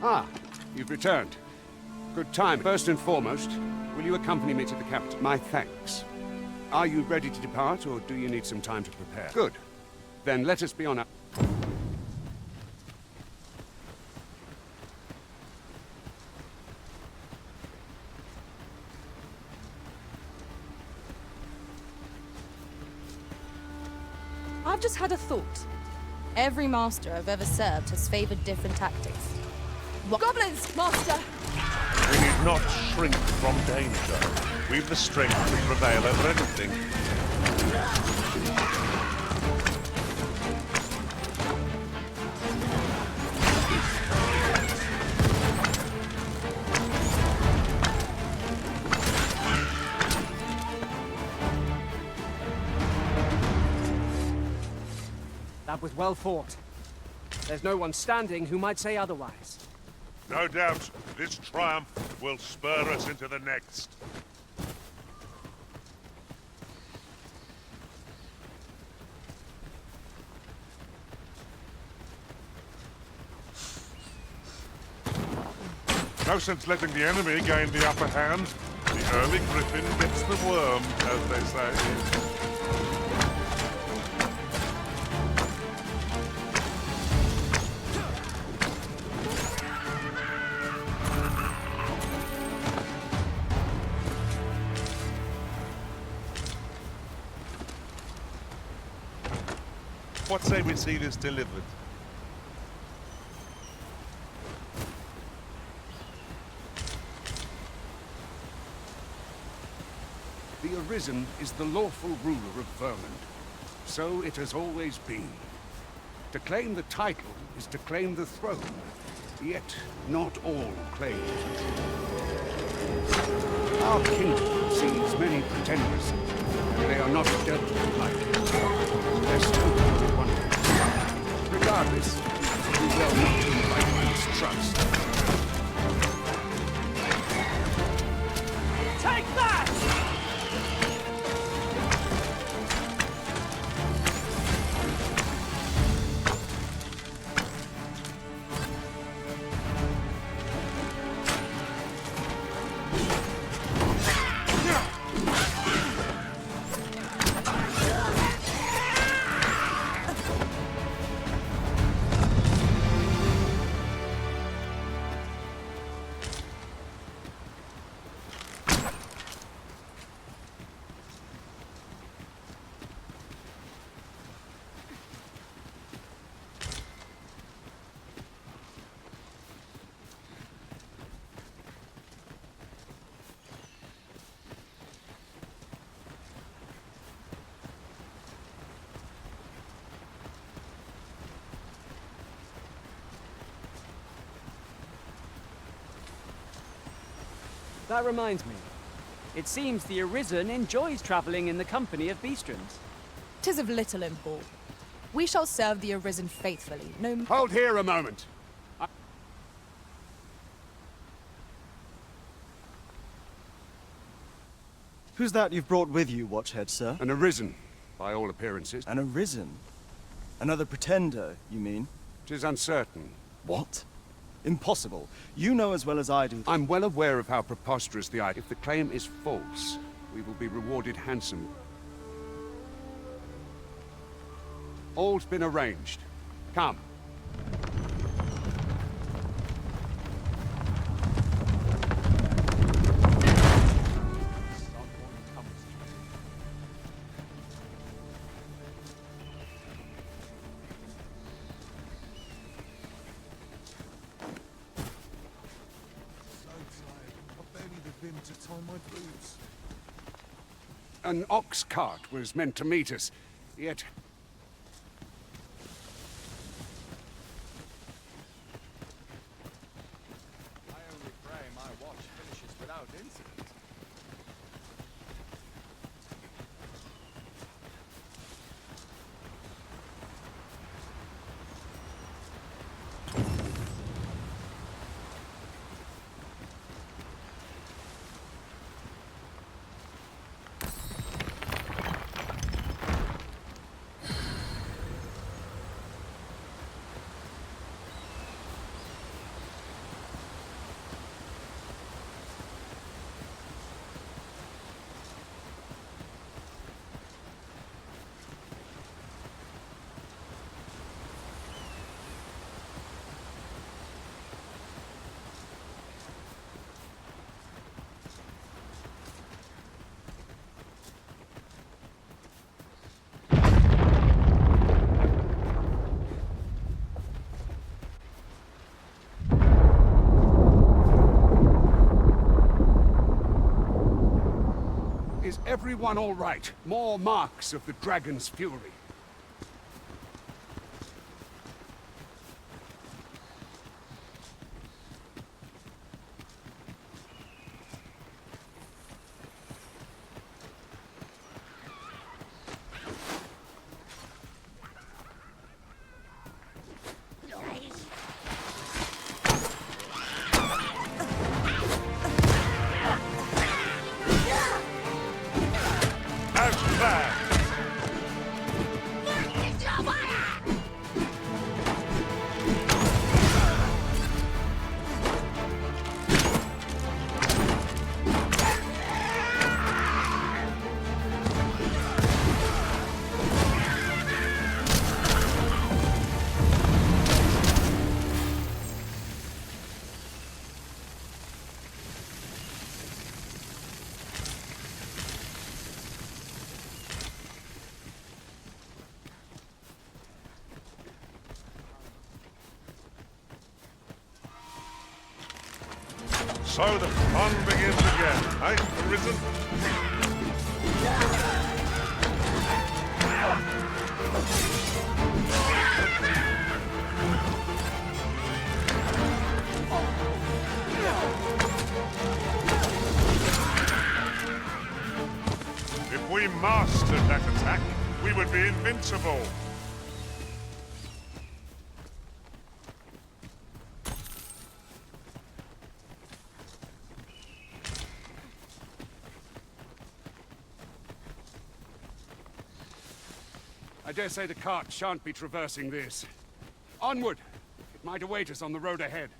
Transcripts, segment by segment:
Ah, you've returned. Good time. First and foremost, will you accompany me to the capital? My thanks. Are you ready to depart, or do you need some time to prepare? Good. Then let us be on our... I've just had a thought. Every master I've ever served has favored different tactics. Goblins, master! We need not shrink from danger. We've the strength to prevail over anything. That was well fought. There's no one standing who might say otherwise. No doubt, this triumph will spur us into the next. No sense letting the enemy gain the upper hand. The early griffin gets the worm, as they say. What say we see this delivered? The Arisen is the lawful ruler of Vermund. So it has always been. To claim the title is to claim the throne. Yet not all claim it. Our kingdom sees many pretenders, and they are not dealt with lightly. There's still only one. Regardless, we will not invite mistrust. Take that! That reminds me. It seems the Arisen enjoys traveling in the company of beastrons. 'Tis of little import. We shall serve the Arisen faithfully, no... Hold here a moment. Who's that you've brought with you, Watchhead, sir? An Arisen, by all appearances. An Arisen? Another pretender, you mean? 'Tis uncertain. What? Impossible. You know as well as I do... I'm well aware of how preposterous the idea. If the claim is false, we will be rewarded handsomely. All's been arranged. Come. To tie my boots. An ox cart was meant to meet us, yet... I only pray my watch finishes without incident. Everyone all right? More marks of the dragon's fury. So the fun begins again, eh, Arisen? If we mastered that attack, we would be invincible. I dare say the cart shan't be traversing this. Onward! It might await us on the road ahead.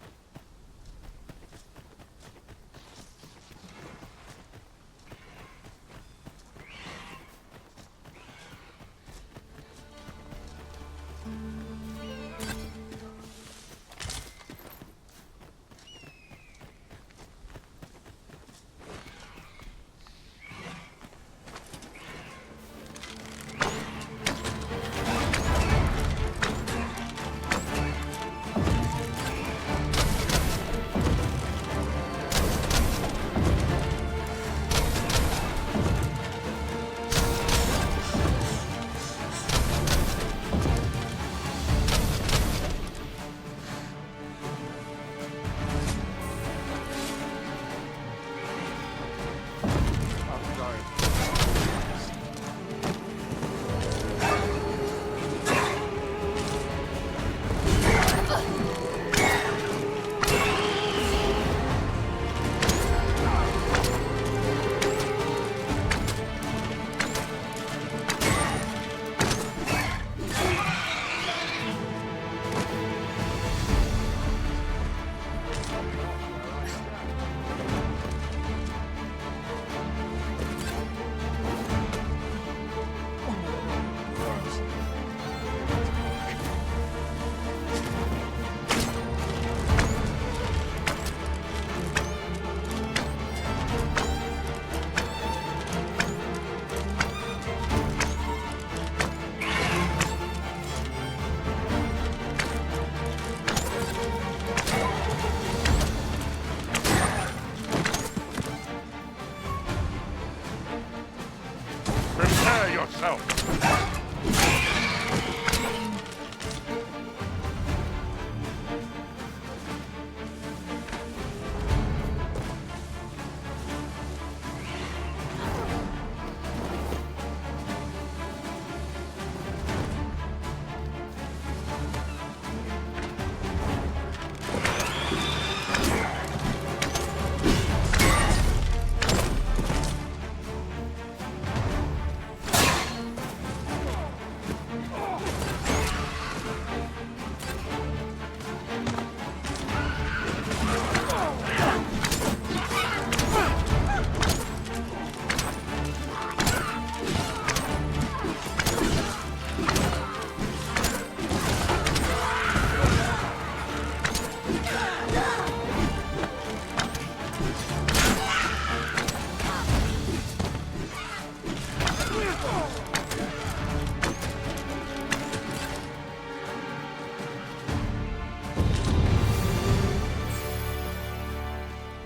Prepare yourself.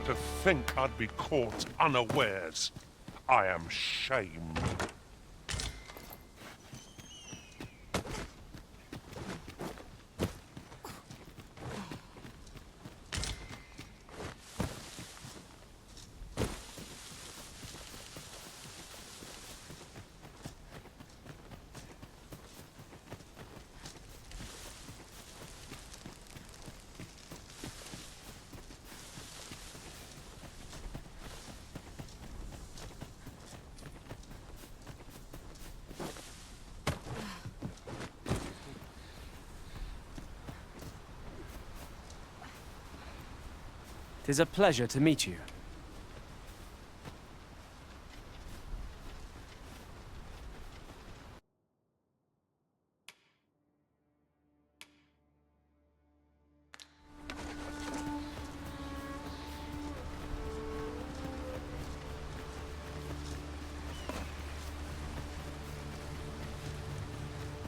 To think I'd be caught unawares. I am shamed. Tis a pleasure to meet you.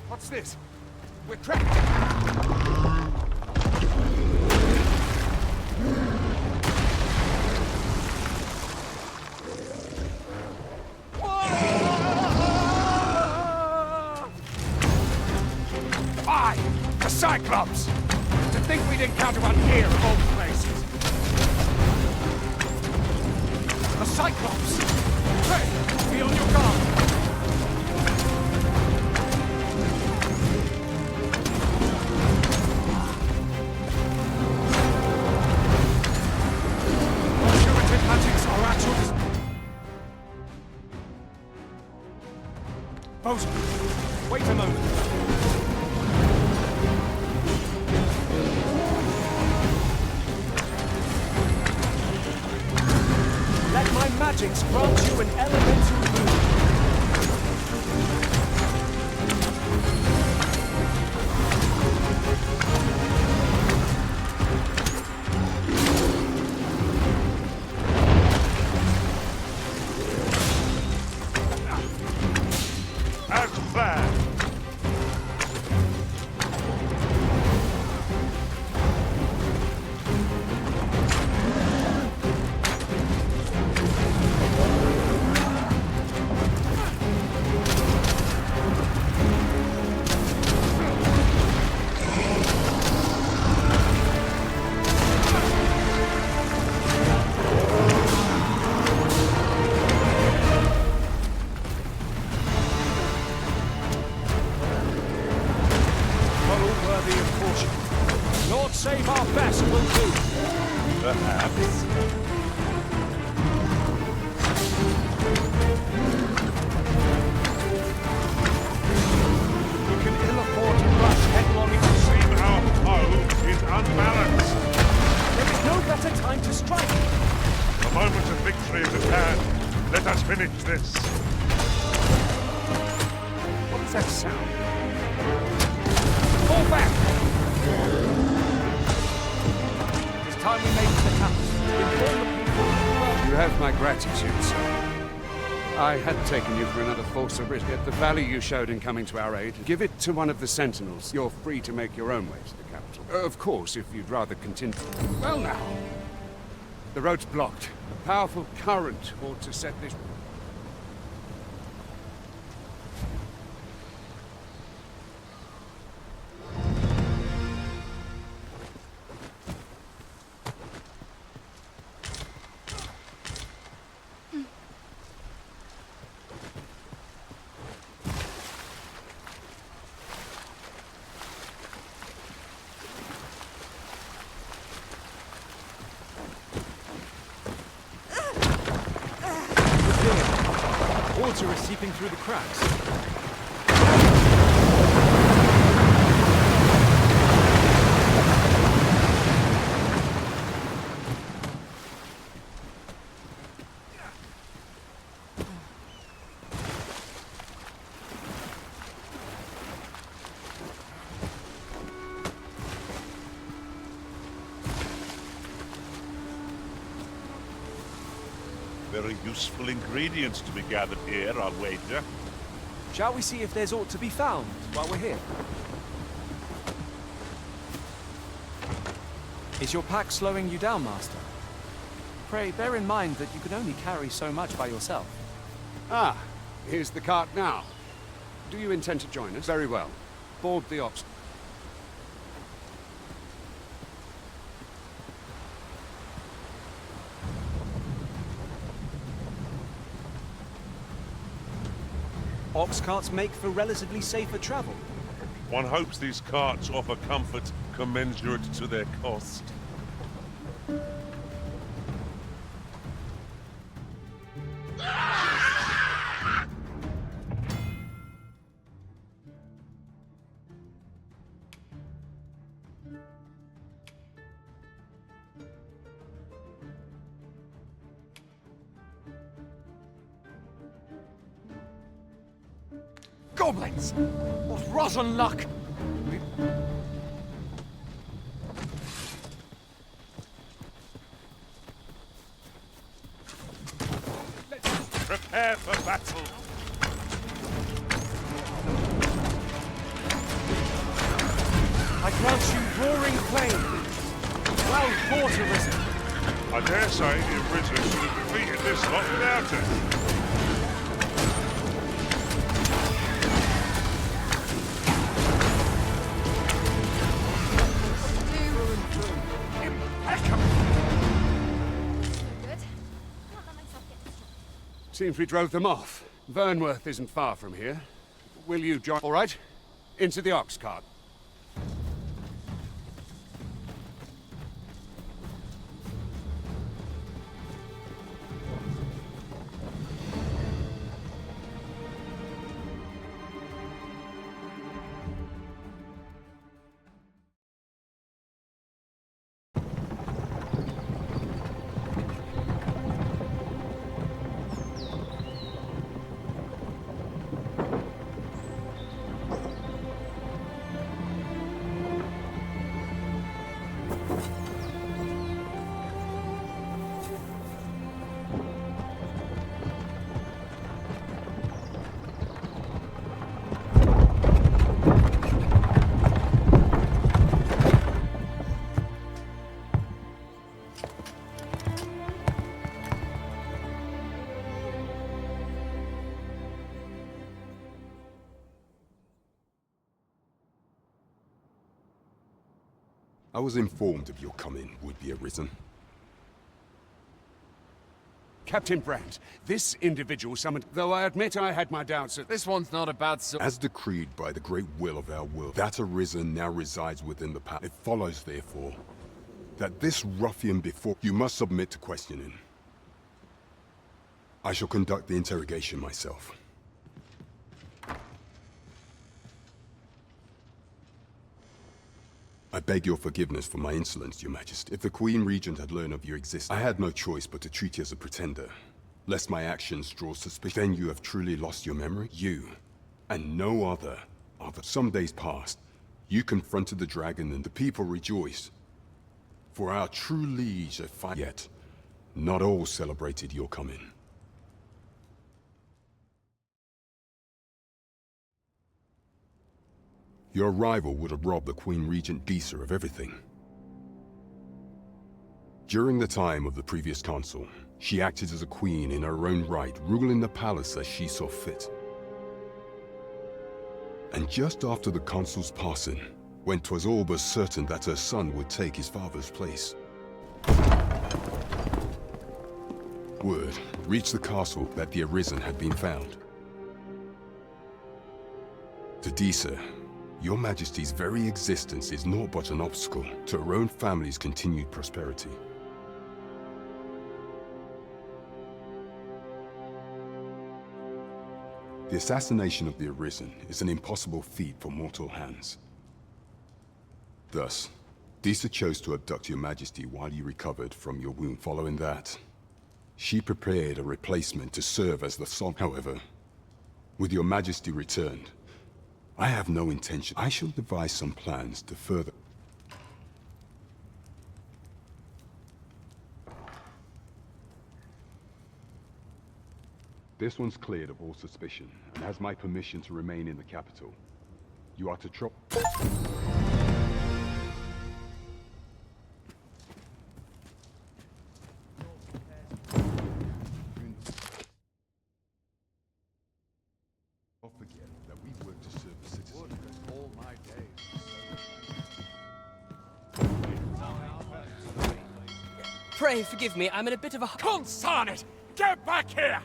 What's this? We're trapped! The Cyclops! To think we'd encounter one here of all places! The Cyclops! Hey, be on your guard! Curative magics are at your disposal. Bosun, wait a moment. Let my magics grant you an elemental moon. As planned. Lord save our best will do. Perhaps. We can ill afford to rush headlong into Seem our foe is unbalanced. There is no better time to strike. The moment of victory is at hand. Let us finish this. What does that sound? Fall back! It's time we made the campus. Inform the people. You have my gratitude, sir. I had taken you for another false risk, yet the value you showed in coming to our aid, give it to one of the sentinels. You're free to make your own way to the capital. Of course, if you'd rather continue. Well now, the road's blocked. A powerful current ought to set this... Water is seeping through the cracks. Very useful ingredients to be gathered here, I'll wager. Shall we see if there's aught to be found while we're here? Is your pack slowing you down, Master? Pray bear in mind that you can only carry so much by yourself. Ah, here's the cart now. Do you intend to join us? Very well. Board the ox. Ox carts make for relatively safer travel. One hopes these carts offer comfort commensurate to their cost. Goblins! What rotten luck! Prepare for battle! I grant you roaring flame! Well fought, Arisen! I dare say the Arisen should have defeated this lot without it. Seems we drove them off. Vernworth isn't far from here. Will you join? All right. Into the ox cart. I was informed of your coming, would-be Arisen. Captain Brandt, this individual summoned, though I admit I had my doubts at This one's not a bad As decreed by the great will of our world, that Arisen now resides within the palace. It follows, therefore, that this ruffian before you must submit to questioning. I shall conduct the interrogation myself. I beg your forgiveness for my insolence, Your Majesty. If the Queen Regent had learned of your existence, I had no choice but to treat you as a pretender, lest my actions draw suspicion. Then you have truly lost your memory? You, and no other. Some days passed. You confronted the dragon and the people rejoiced. For our true liege had fight. Yet, not all celebrated your coming. Your arrival would have robbed the Queen Regent Disa of everything. During the time of the previous consul, she acted as a queen in her own right, ruling the palace as she saw fit. And just after the consul's passing, when 'twas all but certain that her son would take his father's place, word reached the castle that the Arisen had been found. To Disa, Your Majesty's very existence is naught but an obstacle to her own family's continued prosperity. The assassination of the Arisen is an impossible feat for mortal hands. Thus, Disa chose to abduct Your Majesty while you recovered from your wound. Following that, she prepared a replacement to serve as the sole. However, with Your Majesty returned, I have no intention. I shall devise some plans to further. This one's cleared of all suspicion and has my permission to remain in the capital. You are to Pray forgive me, I'm in a bit of a... Consign it! Get back here!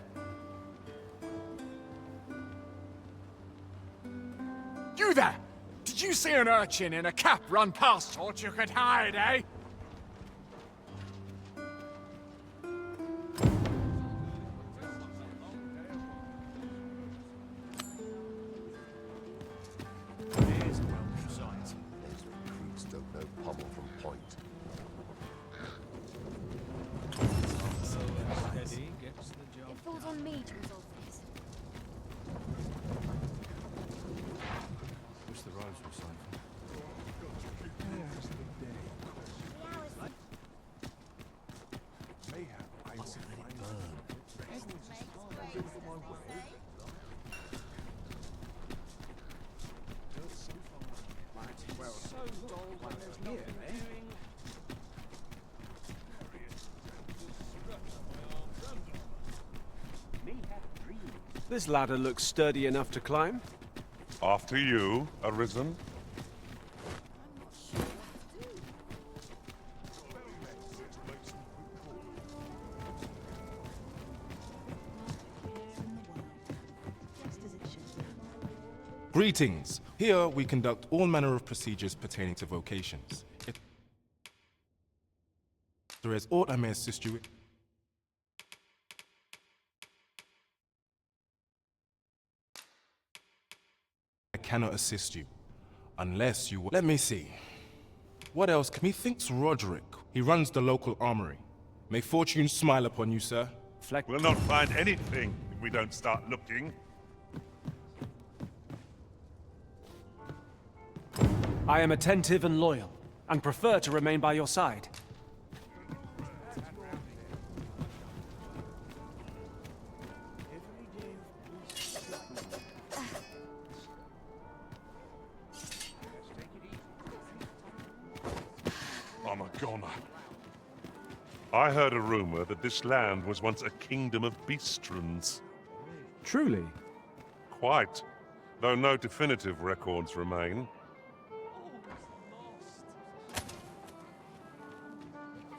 You there! Did you see an urchin in a cap run past? Thought you could hide, eh? Here's a welcome sight. Those recruits don't know pommel from point. Steady gets the job. It falls on me to resolve this. Wish the roads were safer. Mustn't let it burn. This ladder looks sturdy enough to climb. After you, Arisen. Greetings. Here we conduct all manner of procedures pertaining to vocations. If there is aught I may assist you with, I cannot assist you unless you... Let me see. What else? Methinks Roderick. He runs the local armory. May fortune smile upon you, sir. We'll not find anything if we don't start looking. I am attentive and loyal, and prefer to remain by your side. I'm a goner. I heard a rumor that this land was once a kingdom of beastrons. Truly? Quite, though no definitive records remain.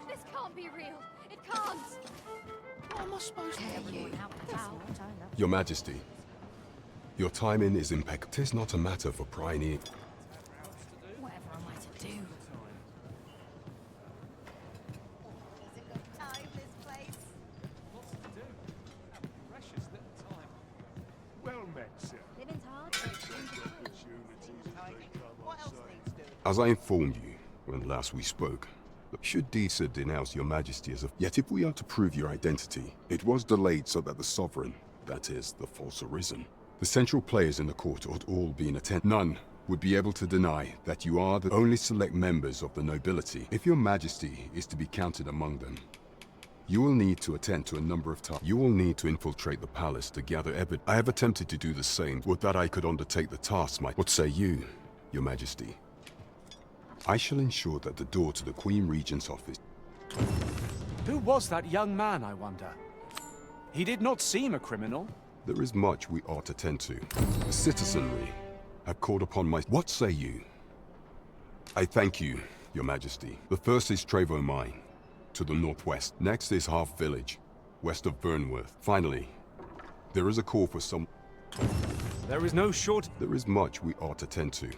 This can't be real. It can't. What am I supposed to do? Your Majesty, your timing is impeccable. 'Tis not a matter for prying. Whatever am I to do? Well met, sir. Living's hard. As I informed you when last we spoke, should Disa denounce your Majesty as a... Yet if we are to prove your identity, it was delayed so that the Sovereign, that is, the false Arisen, the central players in the court ought all be in attendance. None would be able to deny that you are the only select members of the nobility. If your Majesty is to be counted among them, you will need to attend to a number of tasks. You will need to infiltrate the palace to gather evidence. I have attempted to do the same. Would that I could undertake the task, What say you, your Majesty? I shall ensure that the door to the Queen Regent's office... Who was that young man, I wonder? He did not seem a criminal. There is much we ought to tend to. The citizenry have called upon my... What say you? I thank you, your Majesty. The first is Trevo Mine, to the northwest. Next is Half Village, west of Burnworth. Finally, there is a call for some... There is no short... There is much we ought to tend to,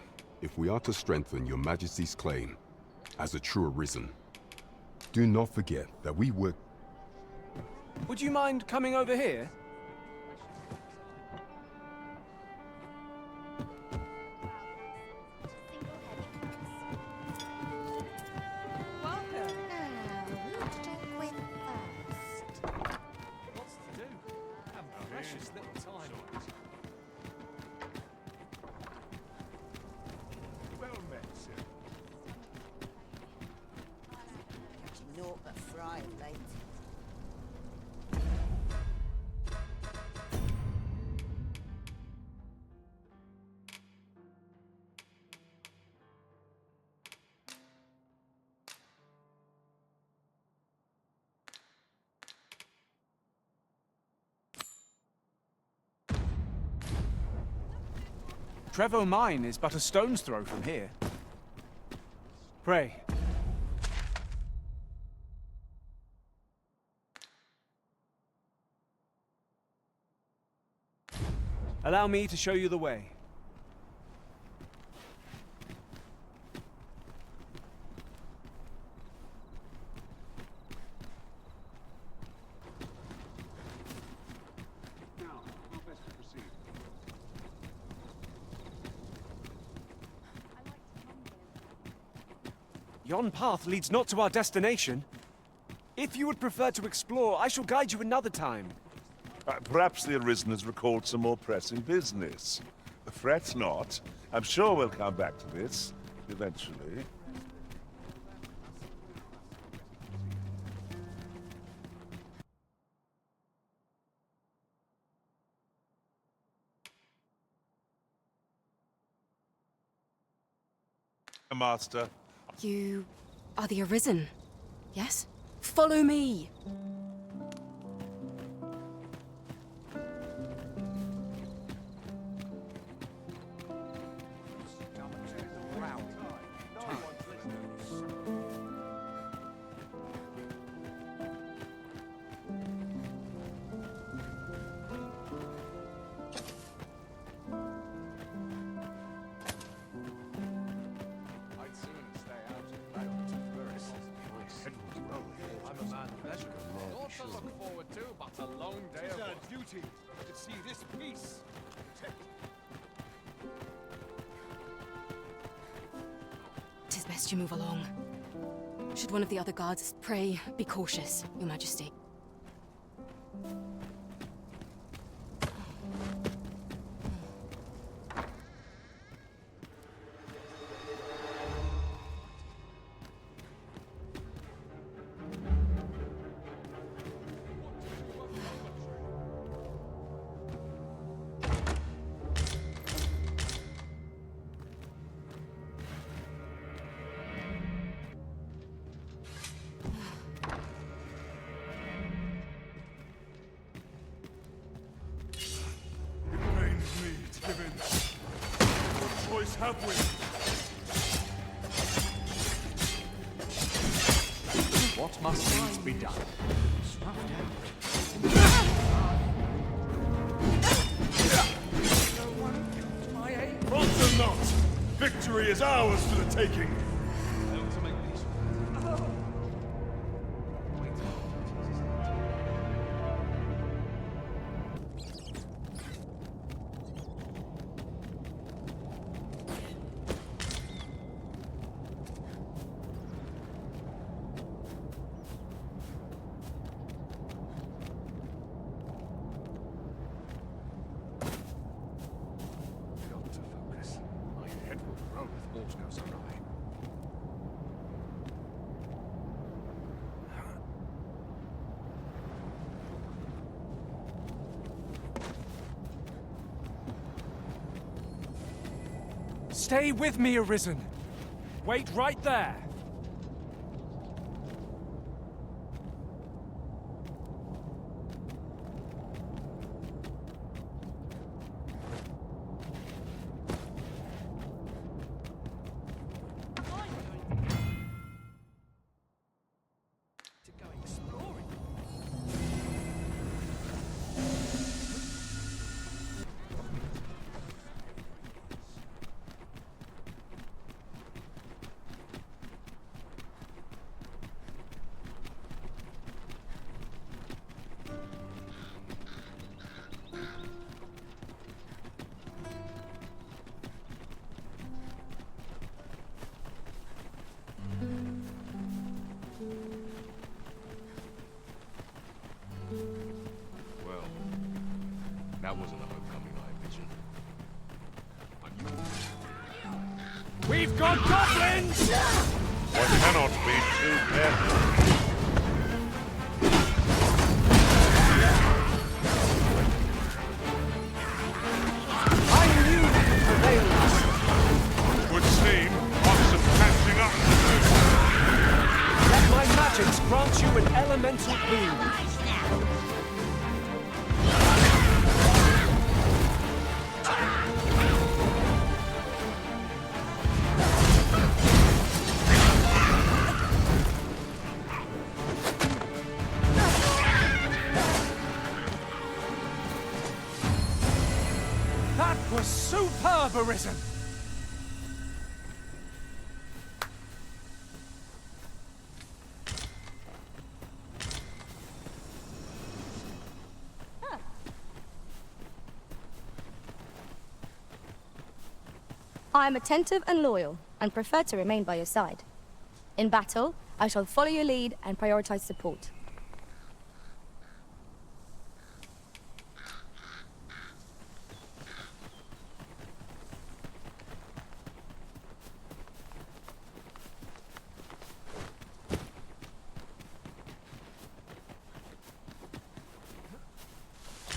if we are to strengthen your Majesty's claim as a true Arisen. Do not forget that we work... Would you mind coming over here? Trevo Mine is but a stone's throw from here. Pray, Allow me to show you the way. Now, how best to proceed? Yon path leads not to our destination. If you would prefer to explore, I shall guide you another time. Perhaps the Arisen has recalled some more pressing business. Fret not. I'm sure we'll come back to this, eventually. Master. You are the Arisen, yes? Follow me! Tis best you move along. Should one of the other guards pray, be cautious, Your Majesty. Have we? What must needs be done? Answer not! Victory is ours for the taking! Stay with me, Arisen. Wait right there. Well, that wasn't a homecoming I envisioned. We've got goblins! One cannot be too careful. I knew we could prevail this. Would seem want some catching up to do. Let my magics grant you an elemental boon. have arisen. I am attentive and loyal, and prefer to remain by your side. In battle, I shall follow your lead and prioritize support.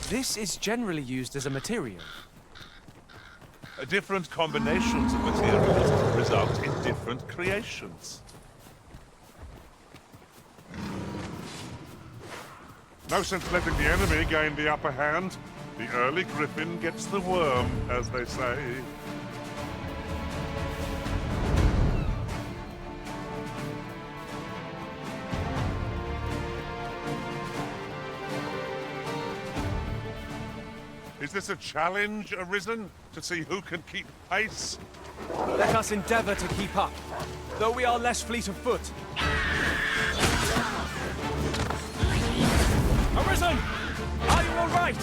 This is generally used as a material. Different combinations of materials result in different creations. No sense letting the enemy gain the upper hand. The early griffin gets the worm, as they say. Is this a challenge, Arisen? To see who can keep pace? Let us endeavor to keep up, though we are less fleet of foot. Arisen! Are you all right?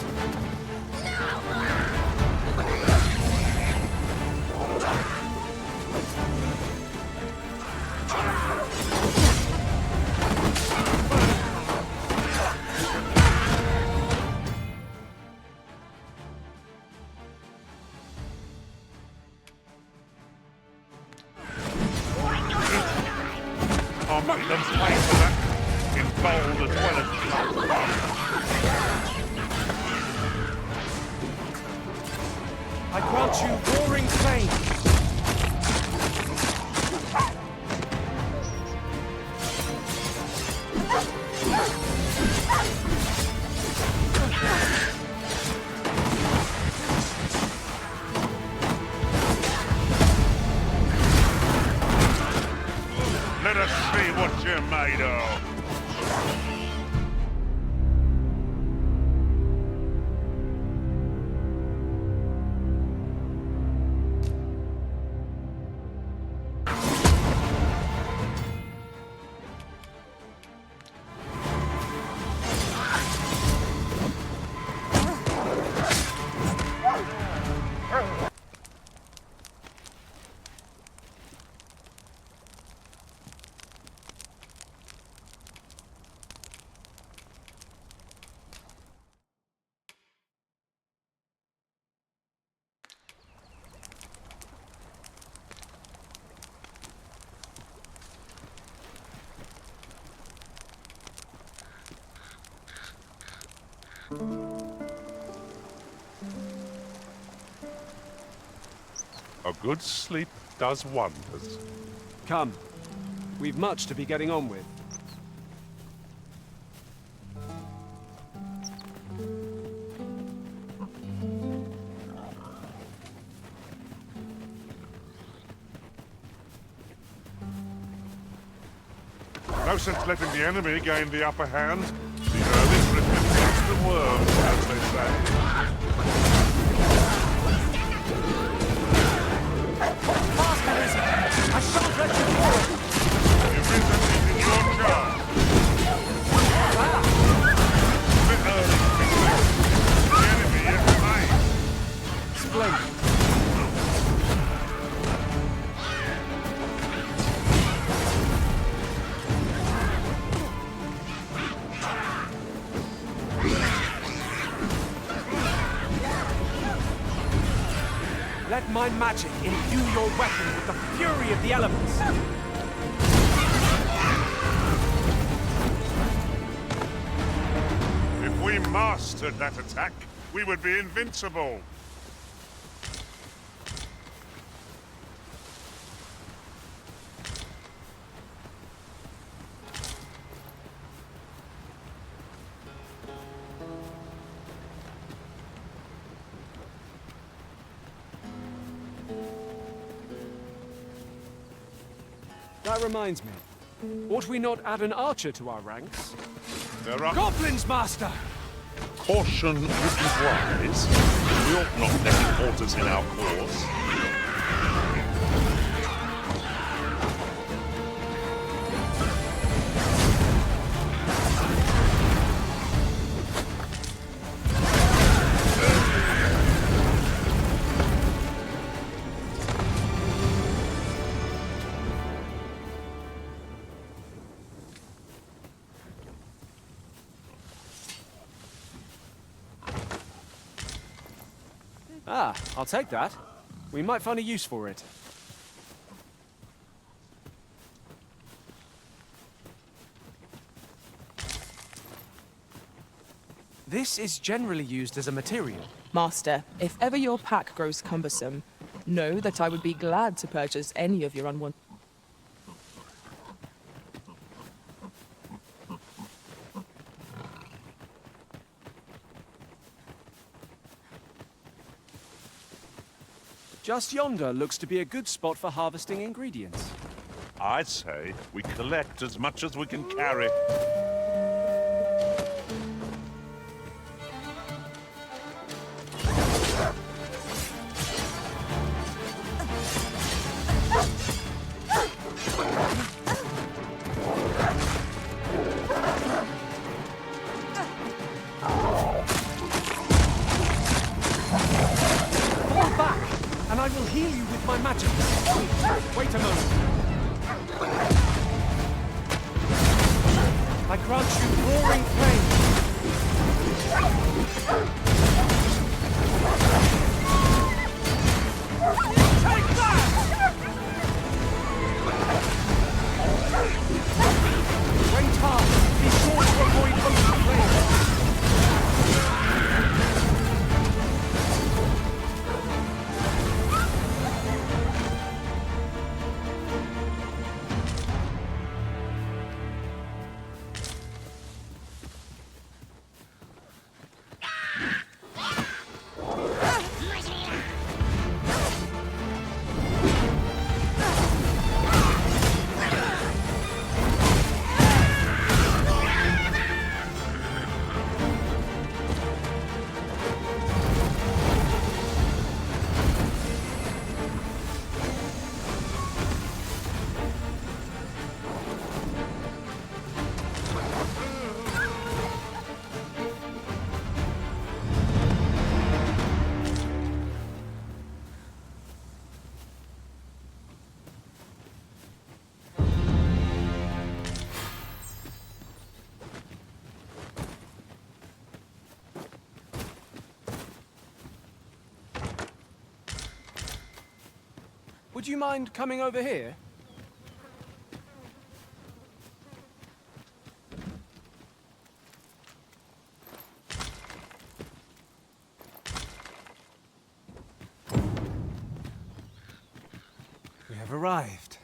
I'll make them pay for that, in bold as well as blood. I grant you roaring fame. Let us see what you're made of. A good sleep does wonders. Come. We've much to be getting on with. No sense letting the enemy gain the upper hand. The early griffin gets the worm, as they say. I shan't let you fall! Arisen is in your charge. The early griffin. The enemy is mine. Splendid. Let my magic imbue your weapon with the fury of the elements. If we mastered that attack, we would be invincible. That reminds me. Ought we not add an archer to our ranks? There are Goblins, Master! Caution would be wise. We ought not let it halt us in our course. Ah, I'll take that. We might find a use for it. This is generally used as a material. Master, if ever your pack grows cumbersome, know that I would be glad to purchase any of your unwanted... Just yonder looks to be a good spot for harvesting ingredients. I'd say we collect as much as we can carry. I will heal you with my magic. Wait a moment. I grant you roaring flame. Take that! Wait hard. Be sure to avoid open flame. Would you mind coming over here? We have arrived.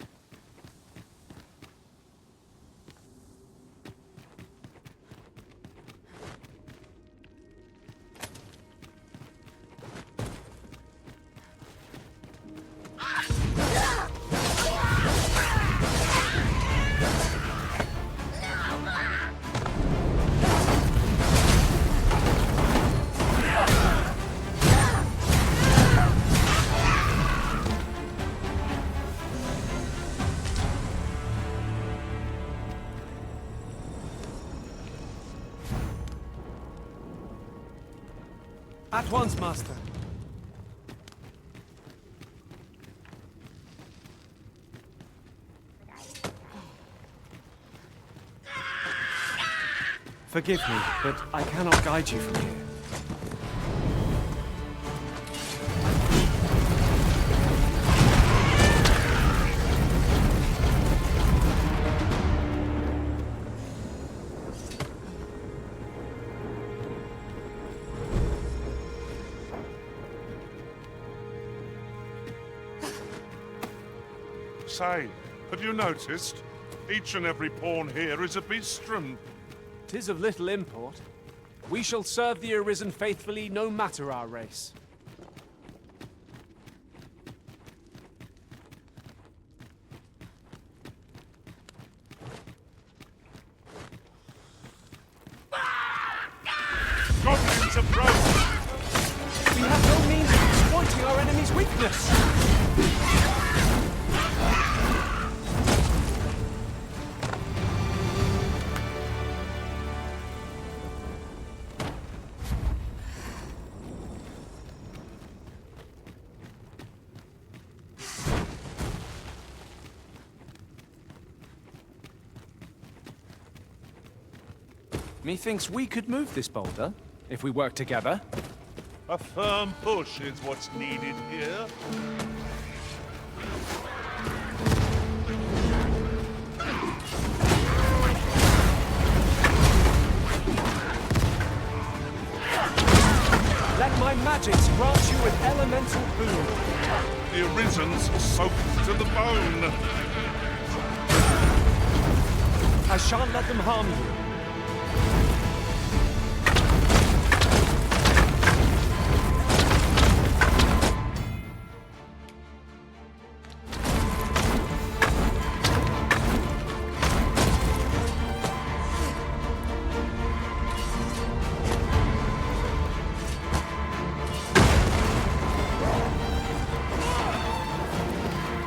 At once, Master. Forgive me, but I cannot guide you from here. Say, have you noticed? Each and every pawn here is a bistron. 'Tis of little import. We shall serve the Arisen faithfully, no matter our race. Goblins approach! We have no means of exploiting our enemy's weakness! Methinks we could move this boulder, if we work together. A firm push is what's needed here. Let my magics grant you with elemental boon. The Arisen's soaked to the bone. I shan't let them harm you.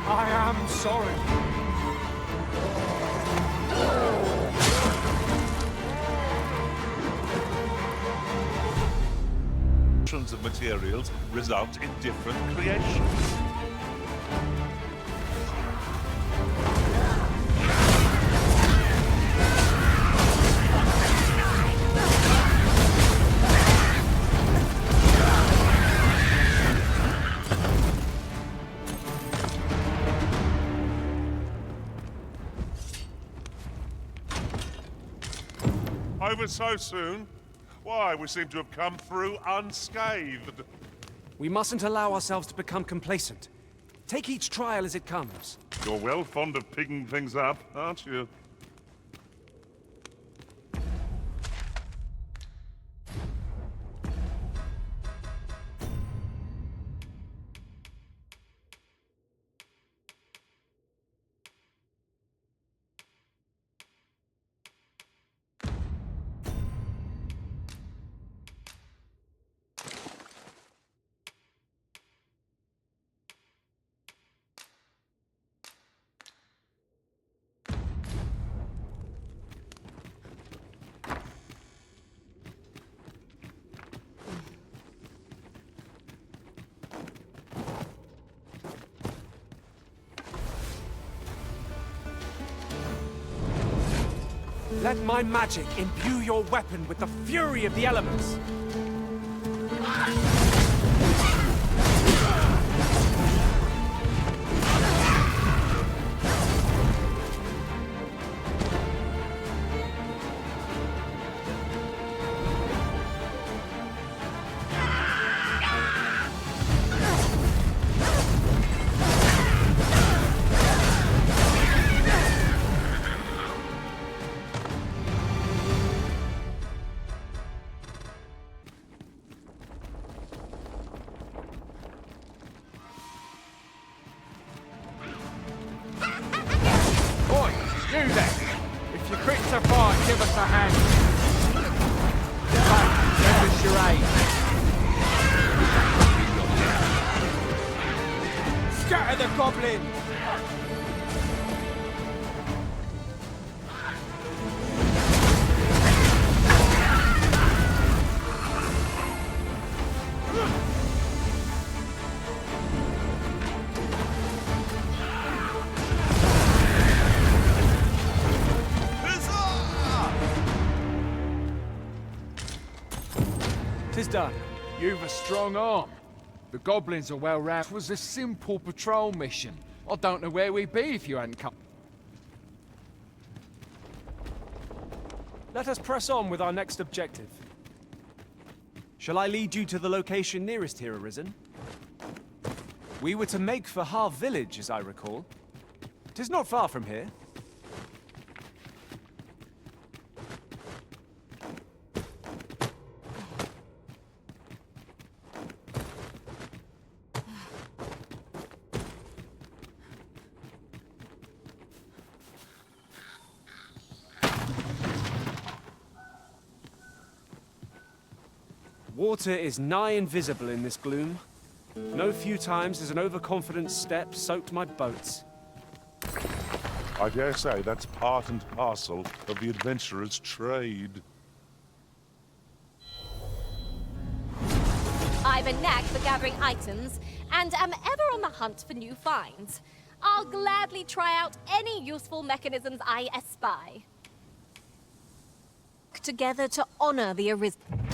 I am sorry. Of materials result in different creations. Over so soon? Why, we seem to have come through unscathed. We mustn't allow ourselves to become complacent. Take each trial as it comes. You're well fond of picking things up, aren't you? Let my magic imbue your weapon with the fury of the elements. You then! If you're quick to fight, give us a hand. Lend us your aid. Scatter the goblin! Tis done. You've a strong arm. The goblins are well round. It was a simple patrol mission. I don't know where we'd be if you hadn't come. Let us press on with our next objective. Shall I lead you to the location nearest here, Arisen? We were to make for Har village, as I recall. 'Tis not far from here. Water is nigh invisible in this gloom. No few times has an overconfident step soaked my boats. I dare say that's part and parcel of the adventurer's trade. I've a knack for gathering items, and am ever on the hunt for new finds. I'll gladly try out any useful mechanisms I espy. Together to honor the Arisen.